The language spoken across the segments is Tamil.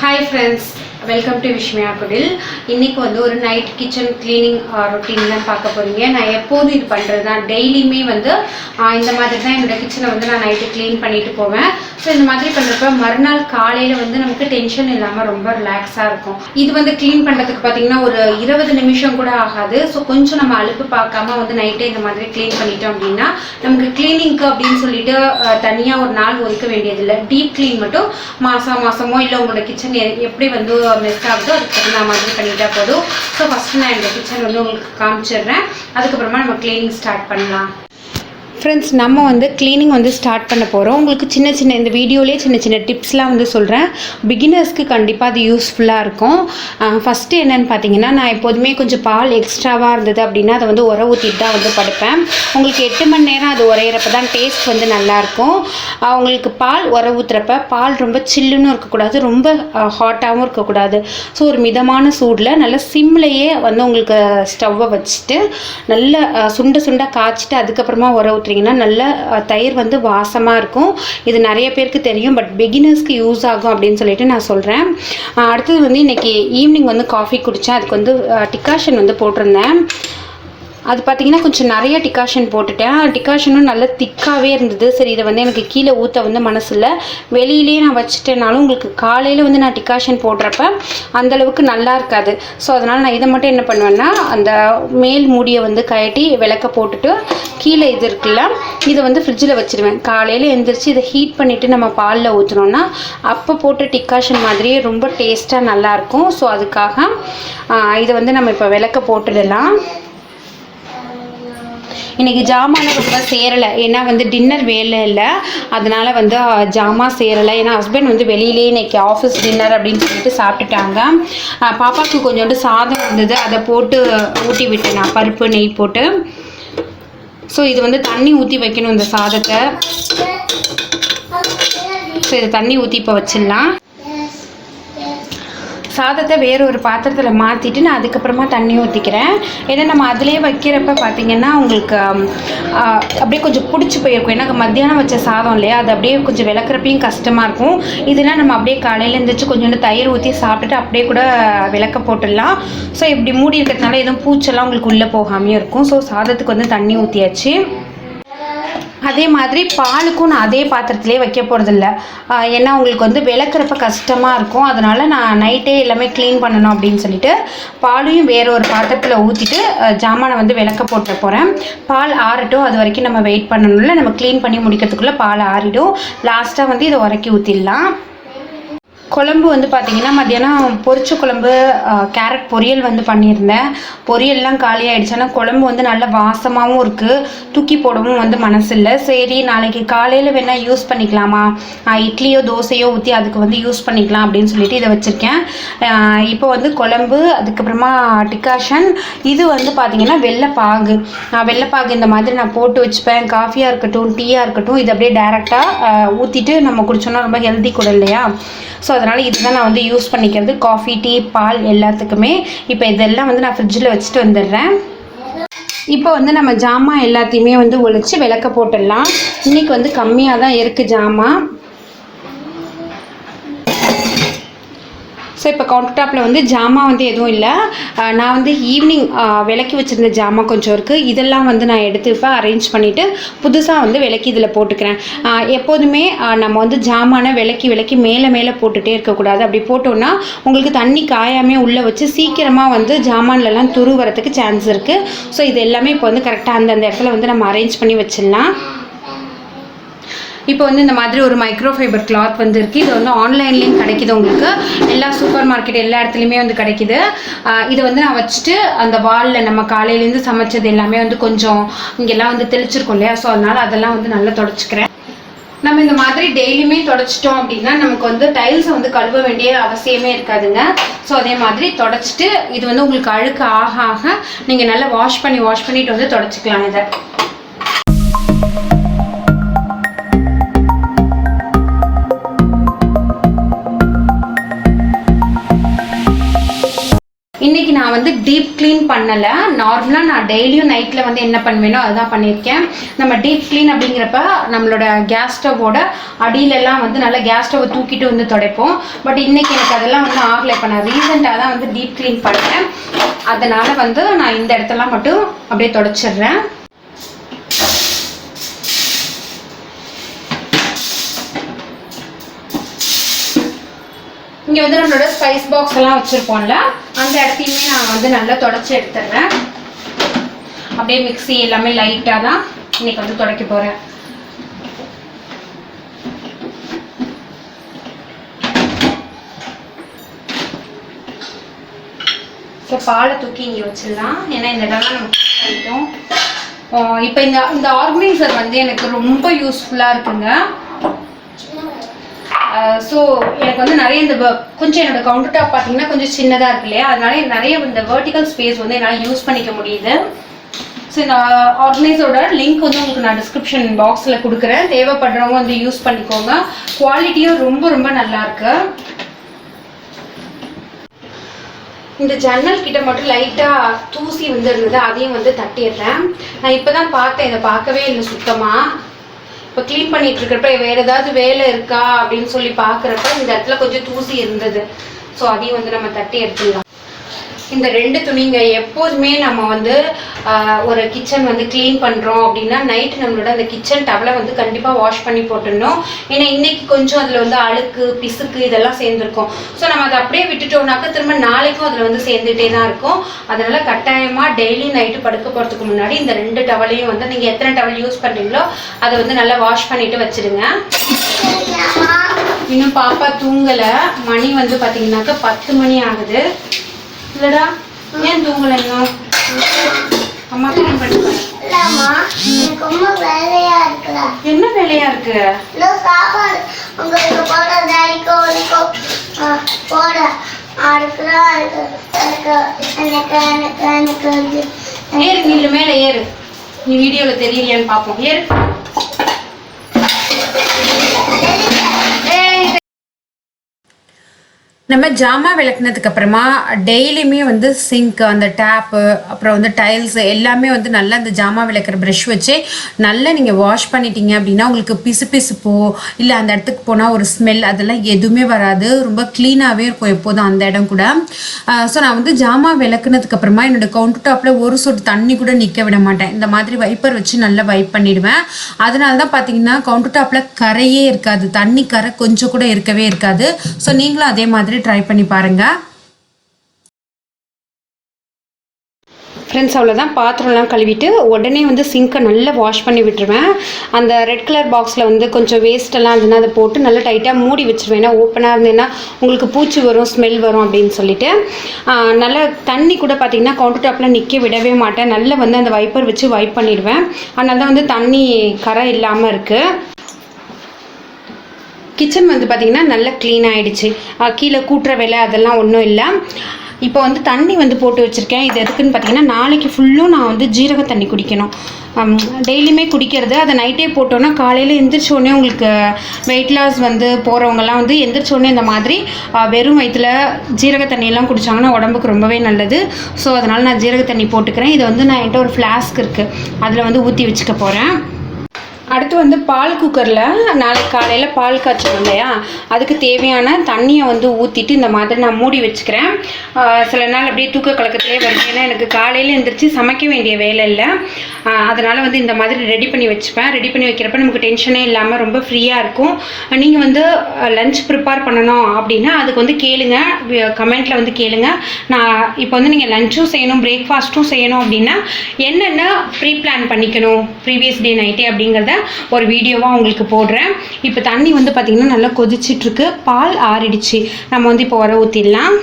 Hi friends, welcome to Vismaya Kudil. இன்னைக்கு வந்து ஒரு நைட் கிச்சன் க்ளீனிங் ரொட்டீன் தான் பார்க்க போறீங்க. நான் எப்போதும் இது பண்றது தான். டெய்லியுமே வந்து இந்த மாதிரி தான் என்னோட கிச்சனை வந்து நான் நைட்டு க்ளீன் பண்ணிட்டு போவேன். ஸோ இந்த மாதிரி பண்ணுறப்ப மறுநாள் காலையில் வந்து நமக்கு டென்ஷன் இல்லாமல் ரொம்ப ரிலாக்ஸாக இருக்கும். இது வந்து க்ளீன் பண்ணுறதுக்கு பார்த்தீங்கன்னா ஒரு 20 நிமிஷம் கூட ஆகாது. ஸோ கொஞ்சம் நம்ம அலுப்பு பார்க்காம வந்து நைட்டே இந்த மாதிரி க்ளீன் பண்ணிட்டோம் அப்படின்னா நமக்கு க்ளீனிங்க்கு அப்படின்னு சொல்லிட்டு தனியாக ஒரு நாள் ஒதுக்க வேண்டியதில்லை. டீப் க்ளீன் மட்டும் மாதமோ இல்லை உங்களோட கிச்சன் எப்படி வந்து மெஸ் ஆகுதோ அதுக்கு தகுந்த மாதிரி பண்ணிட்டா போதும். ஸோ ஃபஸ்ட்டு நான் இந்த கிச்சன் வந்து உங்களுக்கு காமிச்சிடுறேன். அதுக்கப்புறமா நம்ம க்ளீனிங் ஸ்டார்ட் பண்ணலாம். ஃப்ரெண்ட்ஸ், நம்ம வந்து க்ளீனிங் வந்து ஸ்டார்ட் பண்ண போகிறோம். உங்களுக்கு சின்ன இந்த வீடியோலேயே சின்ன டிப்ஸ்லாம் வந்து சொல்கிறேன். பிகினர்ஸ்க்கு கண்டிப்பாக அது யூஸ்ஃபுல்லாக இருக்கும். ஃபஸ்ட்டு என்னென்னு பார்த்தீங்கன்னா, நான் எப்போதுமே கொஞ்சம் பால் எக்ஸ்ட்ராவாக இருந்தது அப்படின்னா அதை வந்து உர ஊற்றிட்டு தான் வந்து படுப்பேன். உங்களுக்கு 8 மணி நேரம் அது உரையிறப்ப தான் டேஸ்ட் வந்து நல்லாயிருக்கும். உங்களுக்கு பால் உர ஊற்றுறப்ப பால் ரொம்ப சில்லுன்னு இருக்கக்கூடாது, ரொம்ப ஹாட்டாகவும் இருக்கக்கூடாது. ஸோ ஒரு மிதமான சூடில் நல்லா சிம்லையே வந்து உங்களுக்கு ஸ்டவ்வை வச்சுட்டு நல்லா சுண்ட காய்ச்சிட்டு அதுக்கப்புறமா உர ஊற்றுறீங்கன்னா நல்ல தயிர் வந்து வாசமாக இருக்கும். இது நிறைய பேருக்கு தெரியும், பட் பிகினர்ஸ்க்கு யூஸ் ஆகும் அப்படின்னு சொல்லிட்டு நான் சொல்கிறேன். அடுத்தது வந்து இன்றைக்கி ஈவினிங் வந்து காஃபி குடித்தேன். அதுக்கு வந்து டிகாஷன் வந்து போட்டிருந்தேன். அது பார்த்திங்கன்னா கொஞ்சம் நிறைய டிகாஷன் போட்டுட்டேன். டிகாஷனும் நல்லா திக்காகவே இருந்தது. சரி, இதை வந்து எனக்கு கீழே ஊற்ற வந்து மனசு இல்லை, வெளியிலேயே நான் வச்சுட்டேனாலும் உங்களுக்கு காலையில் வந்து நான் டிகாஷன் போடுறப்ப அந்தளவுக்கு நல்லா இருக்காது. ஸோ அதனால் நான் இதை மட்டும் என்ன பண்ணுவேன்னா, அந்த மேல் மூடியை வந்து கழட்டி விளக்க போட்டுட்டு கீழே இது இருக்குல்ல இதை வந்து ஃப்ரிட்ஜில் வச்சுருவேன். காலையில் எழுந்திரிச்சு இதை ஹீட் பண்ணிவிட்டு நம்ம பாலில் ஊற்றினோன்னா அப்போ போட்டு டிகாஷன் மாதிரியே ரொம்ப டேஸ்ட்டாக நல்லாயிருக்கும். ஸோ அதுக்காக இதை வந்து நம்ம இப்போ விளக்க போட்டுடலாம். இன்றைக்கி ஜாமான் ரொம்ப சேரலை, ஏன்னா வந்து டின்னர் வேலை இல்லை, அதனால் வந்து ஜாமான் சேரலை. ஏன்னா ஹஸ்பண்ட் வந்து வெளியிலேயே இன்றைக்கி ஆஃபீஸ் டின்னர் அப்படின்னு சொல்லிட்டு சாப்பிட்டுட்டாங்க. பாப்பாவுக்கு கொஞ்சோண்டு சாதம் இருந்தது, அதை போட்டு ஊட்டி விட்டேன் நான், பருப்பு நெய் போட்டு. ஸோ இது வந்து தண்ணி ஊற்றி வைக்கணும் இந்த சாதத்தை. ஸோ இதை தண்ணி ஊற்றி இப்போ வச்சிடலாம். சாதத்தை வேறு ஒரு பாத்திரத்தில் மாற்றிட்டு நான் அதுக்கப்புறமா தண்ணி ஊற்றிக்கிறேன். ஏன்னா நம்ம அதிலே வைக்கிறப்ப பார்த்திங்கன்னா உங்களுக்கு அப்படியே கொஞ்சம் பிடிச்சி போயிருக்கும். ஏன்னா மத்தியானம் வச்ச சாதம் இல்லையா, அது அப்படியே கொஞ்சம் விளக்குறப்பையும் கஷ்டமாக இருக்கும். இதெல்லாம் நம்ம அப்படியே காலையில் எழுந்திரிச்சு கொஞ்சோண்டு தயிர் ஊற்றி சாப்பிட்டுட்டு அப்படியே கூட விளக்க போட்டுடலாம். ஸோ இப்படி மூடி இருக்கிறதுனால எதுவும் பூச்செல்லாம் உங்களுக்கு உள்ளே போகாமையும் இருக்கும். ஸோ சாதத்துக்கு வந்து தண்ணி ஊற்றியாச்சு. அதே மாதிரி பாலுக்கும் நான் அதே பாத்திரத்திலே வைக்க போகிறதில்ல, ஏன்னா உங்களுக்கு வந்து விளக்குறப்ப கஷ்டமாக இருக்கும். அதனால் நான் நைட்டே எல்லாமே க்ளீன் பண்ணணும் அப்படின்னு சொல்லிட்டு பாலையும் வேறு ஒரு பாத்திரத்தில் ஊற்றிட்டு ஜாமானை வந்து விளக்க போட்டுற போகிறேன். பால் ஆறட்டும், அது வரைக்கும் நம்ம வெயிட் பண்ணணும்ல. நம்ம க்ளீன் பண்ணி முடிக்கிறதுக்குள்ளே பால் ஆறிடும். லாஸ்ட்டாக வந்து இதை உரக்கி ஊற்றிடலாம். குழம்பு வந்து பார்த்திங்கன்னா மத்தியானம் பொரிச்ச குழம்பு, கேரட் பொரியல் வந்து பண்ணியிருந்தேன். பொரியல்லாம் காலி ஆகிடுச்சு. ஆனால் குழம்பு வந்து நல்ல வாசமாகவும் இருக்குது, தூக்கி போடவும் வந்து மனசு இல்லை. சரி, நாளைக்கு காலையில் வேணால் யூஸ் பண்ணிக்கலாமா, இட்லியோ தோசையோ ஊற்றி அதுக்கு வந்து யூஸ் பண்ணிக்கலாம் அப்படின்னு சொல்லிட்டு இதை வச்சுருக்கேன். இப்போ வந்து குழம்பு, அதுக்கப்புறமா டிகாஷன். இது வந்து பார்த்திங்கன்னா வெள்ளைப்பாகு இந்த மாதிரி நான் போட்டு வச்சுப்பேன். காஃபியாக இருக்கட்டும், டீயாக இருக்கட்டும், இது அப்படியே டேரெக்டாக ஊற்றிட்டு நம்ம குடிச்சோன்னா ரொம்ப ஹெல்தி கூட இல்லையா. ஸோ அதனால் இதுதான் நான் வந்து யூஸ் பண்ணிக்கிறது, காஃபி, டீ, பால் எல்லாத்துக்குமே. இப்போ இதெல்லாம் வந்து நான் ஃப்ரிட்ஜில் வச்சுட்டு வந்துடுறேன். இப்போ வந்து நம்ம ஜாமான் எல்லாத்தையுமே வந்து ஒழிச்சு விளக்க போட்டுடலாம். இன்றைக்கி வந்து கம்மியாக தான் இருக்குது ஜாமான். ஸோ இப்போ கவுண்டர் டாப்பில் வந்து ஜாமான் வந்து எதுவும் இல்லை. நான் வந்து ஈவினிங் விளக்கி வச்சுருந்த ஜாமான் கொஞ்சம் இருக்குது. இதெல்லாம் வந்து நான் எடுத்து இப்போ அரேஞ்ச் பண்ணிவிட்டு புதுசாக வந்து விளக்கி இதில் போட்டுக்கிறேன். எப்போதுமே நம்ம வந்து ஜாமானை விளக்கி மேலே போட்டுகிட்டே இருக்கக்கூடாது. அப்படி போட்டோன்னா உங்களுக்கு தண்ணி காயாமே உள்ளே வச்சு சீக்கிரமாக வந்து ஜாமான்லலாம் துரு வரத்துக்கு சான்ஸ் இருக்குது. ஸோ இது எல்லாமே இப்போ வந்து கரெக்டாக அந்தந்த இடத்துல வந்து நம்ம அரேஞ்ச் பண்ணி வச்சிடலாம். இப்போ வந்து இந்த மாதிரி ஒரு மைக்ரோ ஃபைபர் கிளாத் வந்து இருக்குது. இது வந்து ஆன்லைன்லேயும் கிடைக்கிது, உங்களுக்கு எல்லா சூப்பர் மார்க்கெட் எல்லா இடத்துலையுமே வந்து கிடைக்கிது. இதை வந்து நான் வச்சுட்டு அந்த வாலில் நம்ம காலையிலேருந்து சமைச்சது எல்லாமே வந்து கொஞ்சம் இங்கெல்லாம் வந்து தெளிச்சிருக்கோம் இல்லையா, ஸோ அதனால் அதெல்லாம் வந்து நல்லா தொடச்சிக்கிறேன். நம்ம இந்த மாதிரி டெய்லியுமே தொடச்சிட்டோம் அப்படின்னா நமக்கு வந்து டைல்ஸை வந்து கழுவ வேண்டிய அவசியமே இருக்காதுங்க. ஸோ அதே மாதிரி தொடச்சிட்டு இது வந்து உங்களுக்கு அழுக்கு ஆக நீங்கள் நல்லா வாஷ் பண்ணிட்டு வந்து தொடச்சிக்கலாம் இதை. இன்றைக்கி நான் வந்து டீப் க்ளீன் பண்ணலை. நார்மலாக நான் டெய்லியும் நைட்டில் வந்து என்ன பண்ணுவேனோ அதுதான் பண்ணியிருக்கேன். நம்ம டீப் க்ளீன் அப்படிங்கிறப்ப நம்மளோட கேஸ் ஸ்டவோட அடியிலெல்லாம் வந்து நல்லா கேஸ் ஸ்டவை தூக்கிட்டு வந்து துடைப்போம். பட் இன்றைக்கி எனக்கு அதெல்லாம் வந்து ஆகலை. இப்போ நான் ரீசெண்டாக தான் வந்து டீப் க்ளீன் பண்ணேன். அதனால் வந்து நான் இந்த இடத்தெல்லாம் மட்டும் அப்படியே துடைச்சிட்றேன். இங்கே வந்து நம்மளோட ஸ்பைஸ் பாக்ஸ் எல்லாம் வச்சுருப்போம்ல, அந்த இடத்தையுமே நான் வந்து நல்லா தொடச்சி எடுத்துடுறேன். அப்படியே மிக்ஸி எல்லாமே லைட்டாக தான் இன்னைக்கு வந்து துடைக்க போகிறேன். ஸோ பாலை தூக்கி இங்கே வச்சிடலாம். ஏன்னா இந்த இடம்லாம் நம்ம பண்ணிட்டோம். இப்போ இந்த ஆர்கனைசர் வந்து எனக்கு ரொம்ப யூஸ்ஃபுல்லாக இருக்குங்க. ஸோ எனக்கு வந்து நிறைய இந்த கொஞ்சம் என்னோட கவுண்டர் டாப் பார்த்தீங்கன்னா கொஞ்சம் சின்னதாக இருக்கு இல்லையா, அதனால நிறைய இந்த வெர்டிக்கல் ஸ்பேஸ் வந்து என்னால் யூஸ் பண்ணிக்க முடியுது. ஸோ இந்த ஆர்கனைசரோட லிங்க் வந்து உங்களுக்கு நான் டிஸ்கிரிப்ஷன் பாக்ஸில் கொடுக்குறேன். தேவைப்படுறவங்க வந்து யூஸ் பண்ணிக்கோங்க. குவாலிட்டியும் ரொம்ப ரொம்ப நல்லாயிருக்கு. இந்த ஜன்னல் கிட்ட மட்டும் லைட்டாக தூசி வந்து இருந்தது, அதையும் வந்து தட்டிடுறேன். நான் இப்போ தான் பார்த்தேன், இதை பார்க்கவே இல்லை சுத்தமாக. இப்போ க்ளீன் பண்ணிட்டு இருக்கிறப்ப வேறு ஏதாவது வேலை இருக்கா அப்படின்னு சொல்லி பார்க்குறப்ப இந்த இடத்துல கொஞ்சம் தூசி இருந்தது. ஸோ அதையும் வந்து நம்ம தட்டி எடுத்துடலாம். இந்த 2 துணிங்க எப்போதுமே நம்ம வந்து ஒரு கிச்சன் வந்து க்ளீன் பண்ணுறோம் அப்படின்னா நைட்டு நம்மளோட அந்த கிச்சன் டவலை வந்து கண்டிப்பாக வாஷ் பண்ணி போட்டுடணும். ஏன்னா இன்றைக்கி கொஞ்சம் அதில் வந்து அழுக்கு பிசுக்கு இதெல்லாம் சேர்ந்துருக்கும். ஸோ நம்ம அதை அப்படியே விட்டுட்டோம்னாக்க திரும்ப நாளைக்கும் அதில் வந்து சேர்ந்துகிட்டே தான் இருக்கும். அதனால் கட்டாயமாக டெய்லி நைட்டு படுக்க போகிறதுக்கு முன்னாடி இந்த 2 டவலையும் வந்து நீங்கள் எத்தனை டவல் யூஸ் பண்ணுறீங்களோ அதை வந்து நல்லா வாஷ் பண்ணிவிட்டு வச்சுடுங்க. இன்னும் பாப்பா தூங்கலை. மணி வந்து பார்த்தீங்கன்னாக்கா 10 மணி ஆகுது. இல்லடா, ஏன் தூங்கல இன்னும்? அம்மா க்ளீன் பண்ணிட்டு ரொம்ப வேலையா இருக்குடா. என்ன வேலையா இருக்கு? சாப்பாடு உங்களுக்கு போட டாடிக்கோ போட அடுக்குறா எனக்கு ஏறு, நீ மேலே ஏறு. நீ வீடியோவில் தெரியலையான்னு பார்ப்போம். ஏறு. நம்ம ஜாமா விளக்குனதுக்கு அப்புறமா டெய்லியுமே வந்து சிங்க், அந்த டேப்பு, அப்புறம் வந்து டைல்ஸ் எல்லாமே வந்து நல்லா அந்த ஜாமா விளக்குற ப்ரஷ் வச்சு நல்லா நீங்கள் வாஷ் பண்ணிட்டீங்க அப்படின்னா உங்களுக்கு பிசுப்போ இல்லை அந்த இடத்துக்கு போனால் ஒரு ஸ்மெல் அதெல்லாம் எதுவுமே வராது. ரொம்ப க்ளீனாகவே இருக்கும் எப்போதும் அந்த இடம் கூட. ஸோ நான் வந்து ஜாமா விளக்குனதுக்கு அப்புறமா என்னோடய கவுண்டர் டாப்பில் ஒரு சொட்டு தண்ணி கூட நிற்க விட மாட்டேன். இந்த மாதிரி வைப்பர் வச்சு நல்லா வைப் பண்ணிடுவேன். அதனால தான் பார்த்தீங்கன்னா கவுண்டர் டாப்பில் கரையே இருக்காது, தண்ணி கரை கொஞ்சம் கூட இருக்கவே இருக்காது. ஸோ நீங்களும் அதே மாதிரி ட்ரை பண்ணி பாருங்க ஃப்ரெண்ட்ஸ். அவ்வளோதான், பாத்திரம்லாம் கழுவிட்டு உடனே வந்து சிங்கை நல்லா வாஷ் பண்ணி விட்டுருவேன். அந்த ரெட் கலர் பாக்ஸில் வந்து கொஞ்சம் வேஸ்ட்டெல்லாம் இருந்துன்னா அதை போட்டு நல்லா டைட்டாக மூடி வச்சுருவேன். ஏன்னா ஓப்பனாக இருந்தேன்னா உங்களுக்கு பூச்சி வரும், ஸ்மெல் வரும் அப்படின்னு சொல்லிட்டு. நல்லா தண்ணி கூட பார்த்திங்கன்னா கவுண்டர் டாப்பில் நிற்க விடவே மாட்டேன். நல்லா வந்து அந்த வைப்பர் வச்சு வைப் பண்ணிடுவேன். அதனால தான் வந்து தண்ணி கரை இல்லாமல் இருக்குது. கிச்சன் வந்து பார்த்திங்கன்னா நல்லா க்ளீன் ஆகிடுச்சு. கீழே கூட்டுற வேலை அதெல்லாம் ஒன்றும் இல்லை. இப்போ வந்து தண்ணி வந்து போட்டு வச்சுருக்கேன். இது எதுக்குன்னு பார்த்தீங்கன்னா நாளைக்கு ஃபுல்லும் நான் வந்து ஜீரக தண்ணி குடிக்கணும். டெய்லியுமே குடிக்கிறது. அதை நைட்டே போட்டோன்னா காலையில் எந்திரிச்சோடனே உங்களுக்கு வெயிட் லாஸ் வந்து போகிறவங்கலாம் வந்து எந்திரிச்சோடனே இந்த மாதிரி வெறும் வயிற்றில் ஜீரக தண்ணியெல்லாம் குடித்தாங்கன்னா உடம்புக்கு ரொம்பவே நல்லது. ஸோ அதனால் நான் ஜீரக தண்ணி போட்டுக்கிறேன். இதை வந்து நான் என்கிட்ட ஒரு ஃப்ளாஸ்க் இருக்குது, அதில் வந்து ஊற்றி வச்சுக்க போகிறேன். அடுத்து வந்து பால் குக்கரில் நாளைக்கு காலையில் பால் காய்ச்சணும் இல்லையா, அதுக்கு தேவையான தண்ணியை வந்து ஊற்றிட்டு இந்த மாதிரி நான் மூடி வச்சுக்கிறேன். சில நாள் அப்படியே தூக்க கலக்கத்திலே வருது. ஏன்னா எனக்கு காலையில் எழுந்திரிச்சு சமைக்க வேண்டிய வேலை இல்லை. அதனால் வந்து இந்த மாதிரி ரெடி பண்ணி வச்சுப்பேன். ரெடி பண்ணி வைக்கிறப்ப நமக்கு டென்ஷனே இல்லாமல் ரொம்ப ஃப்ரீயாக இருக்கும். நீங்கள் வந்து லஞ்ச் ப்ரிப்பேர் பண்ணணும் அப்படின்னா அதுக்கு வந்து கேளுங்க, கமெண்ட்டில் வந்து கேளுங்க. நான் இப்போ வந்து நீங்கள் லஞ்சும் செய்யணும் பிரேக்ஃபாஸ்ட்டும் செய்யணும் அப்படின்னா என்னென்ன ப்ரீ பிளான் பண்ணிக்கணும் ப்ரீவியஸ் டே நைட்டே அப்படிங்கிறத ஒரு வீடியோவாக உங்களுக்கு போடுறேன். இப்போ தண்ணி வந்து பார்த்திங்கன்னா நல்லா கொதிச்சிட்ருக்கு. பால் ஆறிடுச்சு. நம்ம வந்து இப்போ உர ஊற்றிடலாம்.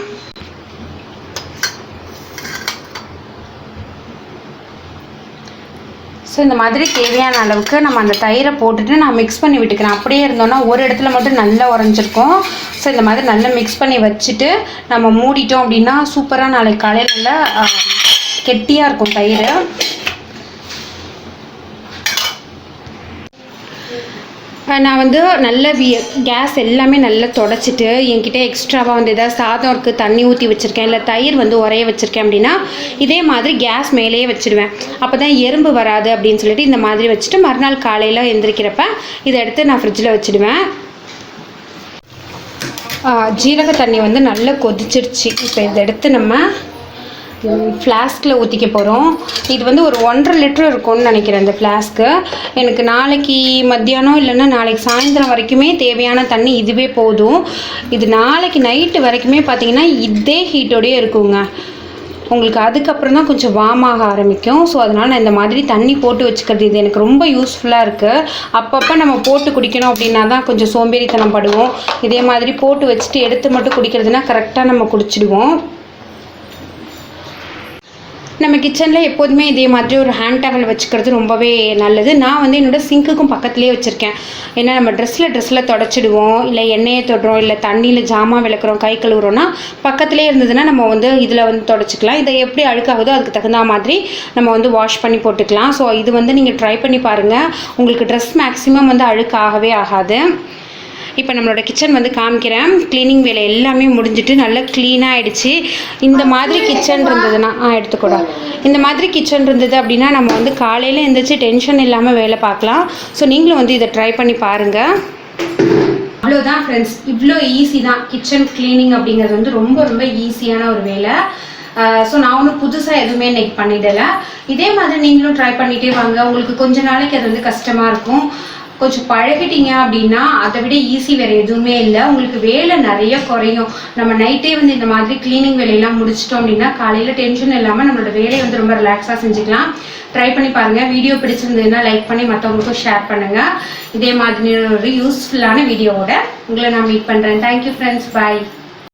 ஸோ இந்த மாதிரி தேவையான அளவுக்கு நம்ம அந்த தயிரை போட்டுட்டு நான் மிக்ஸ் பண்ணி விட்டுக்கிறேன். அப்படியே இருந்தோன்னா ஒரு இடத்துல மட்டும் நல்லா உறைஞ்சிருக்கும். ஸோ இந்த மாதிரி நல்லா மிக்ஸ் பண்ணி வச்சுட்டு நம்ம மூடிட்டோம் அப்படின்னா சூப்பராக நாளைக்கு காலையில் நல்லா கெட்டியாக இருக்கும் தயிர். நான் வந்து நல்ல கேஸ் எல்லாமே நல்லா தொடச்சிட்டு என்கிட்ட எக்ஸ்ட்ராவாக வந்து எதாவது சாதம் இருக்குது தண்ணி ஊற்றி வச்சுருக்கேன், இல்லை தயிர் வந்து உரைய வச்சுருக்கேன் அப்படின்னா இதே மாதிரி கேஸ் மேலேயே வச்சுடுவேன். அப்போ தான் எறும்பு வராது அப்படின்னு சொல்லிட்டு இந்த மாதிரி வச்சுட்டு மறுநாள் காலையில் எந்திரிக்கிறப்ப இதை எடுத்து நான் ஃப்ரிட்ஜில் வச்சுடுவேன். ஜீரக தண்ணி வந்து நல்லா கொதிச்சிருச்சு. இப்போ இதை எடுத்து நம்ம ஃப்ளாஸ்கில் ஊற்றிக்க போகிறோம். இது வந்து ஒரு 1.5 லிட்டர் இருக்கும்னு நினைக்கிறேன் இந்த ஃப்ளாஸ்க்கு. எனக்கு நாளைக்கு மத்தியானம் இல்லைன்னா நாளைக்கு சாயந்தரம் வரைக்குமே தேவையான தண்ணி இதுவே போதும். இது நாளைக்கு நைட்டு வரைக்குமே பார்த்திங்கன்னா இதே ஹீட்டோடையே இருக்குங்க. உங்களுக்கு அதுக்கப்புறம் தான் கொஞ்சம் வார்ம் ஆக ஆரம்பிக்கும். ஸோ அதனால் நான் இந்த மாதிரி தண்ணி போட்டு வச்சுக்கிறது இது எனக்கு ரொம்ப யூஸ்ஃபுல்லாக இருக்குது. அப்பப்போ நம்ம போட்டு குடிக்கணும் அப்படின்னா தான் கொஞ்சம் சோம்பேறித்தனம் படுவோம். இதே மாதிரி போட்டு வச்சுட்டு எடுத்து மட்டும் குடிக்கிறதுனா கரெக்டாக நம்ம குடிச்சிடுவோம். நம்ம கிச்சனில் எப்போதுமே இதே மாதிரி ஒரு ஹேண்ட் டவல் வச்சுக்கிறது ரொம்பவே நல்லது. நான் வந்து என்னோடய சிங்க்குக்கும் பக்கத்துலேயே வச்சுருக்கேன். ஏன்னா நம்ம ட்ரெஸ்ஸில் தொடச்சிடுவோம், இல்லை எண்ணெயை தொடுறோம், இல்லை தண்ணியில் ஜாமான் விளக்குறோம், கை கழுவுறோன்னா பக்கத்துலேயே இருந்ததுன்னா நம்ம வந்து இதில் வந்து தொடச்சிக்கலாம். இதை எப்படி அழுக்காகுதோ அதுக்கு தகுந்த மாதிரி நம்ம வந்து வாஷ் பண்ணி போட்டுக்கலாம். ஸோ இது வந்து நீங்கள் ட்ரை பண்ணி பாருங்கள். உங்களுக்கு ட்ரெஸ் மேக்ஸிமம் வந்து அழுக்காகவே ஆகாது. இப்போ நம்மளோட கிச்சன் வந்து காமிக்கிறேன். க்ளீனிங் வேலை எல்லாமே முடிஞ்சிட்டு நல்லா க்ளீனாக ஆகிடுச்சு. இந்த மாதிரி கிச்சன் இருந்ததுன்னா எடுத்துக்கூட இந்த மாதிரி கிச்சன் இருந்தது அப்படின்னா நம்ம வந்து காலையில் எழுந்திரிச்சு டென்ஷன் இல்லாமல் வேலை பார்க்கலாம். ஸோ நீங்களும் வந்து இதை ட்ரை பண்ணி பாருங்கள். அவ்வளோதான் ஃப்ரெண்ட்ஸ், இவ்வளோ ஈஸி தான் கிச்சன் க்ளீனிங் அப்படிங்கிறது வந்து ரொம்ப ரொம்ப ஈஸியான ஒரு வேலை. ஸோ நான் ஒன்றும் புதுசாக எதுவுமே இன்னைக்கு பண்ணிடலை. இதே மாதிரி நீங்களும் ட்ரை பண்ணிகிட்டே வாங்க. உங்களுக்கு கொஞ்ச நாளைக்கு அது வந்து கஷ்டமாக இருக்கும். கொஞ்சம் பழகிட்டீங்க அப்படின்னா அதை விட ஈஸி வேறு எதுவுமே இல்லை. உங்களுக்கு வேலை நிறைய குறையும். நம்ம நைட்டே வந்து இந்த மாதிரி க்ளீனிங் வேலையெல்லாம் முடிச்சிட்டோம் அப்படின்னா காலையில் டென்ஷன் இல்லாமல் நம்மளோட வேலையை வந்து ரொம்ப ரிலாக்ஸாக செஞ்சுக்கலாம். ட்ரை பண்ணி பாருங்கள். வீடியோ பிடிச்சிருந்ததுன்னா லைக் பண்ணி மற்றவங்களுக்கும் ஷேர் பண்ணுங்கள். இதே மாதிரி ஒரு யூஸ்ஃபுல்லான வீடியோவோட உங்களை நான் மீட் பண்ணுறேன். தேங்க்யூ ஃப்ரெண்ட்ஸ், பாய்.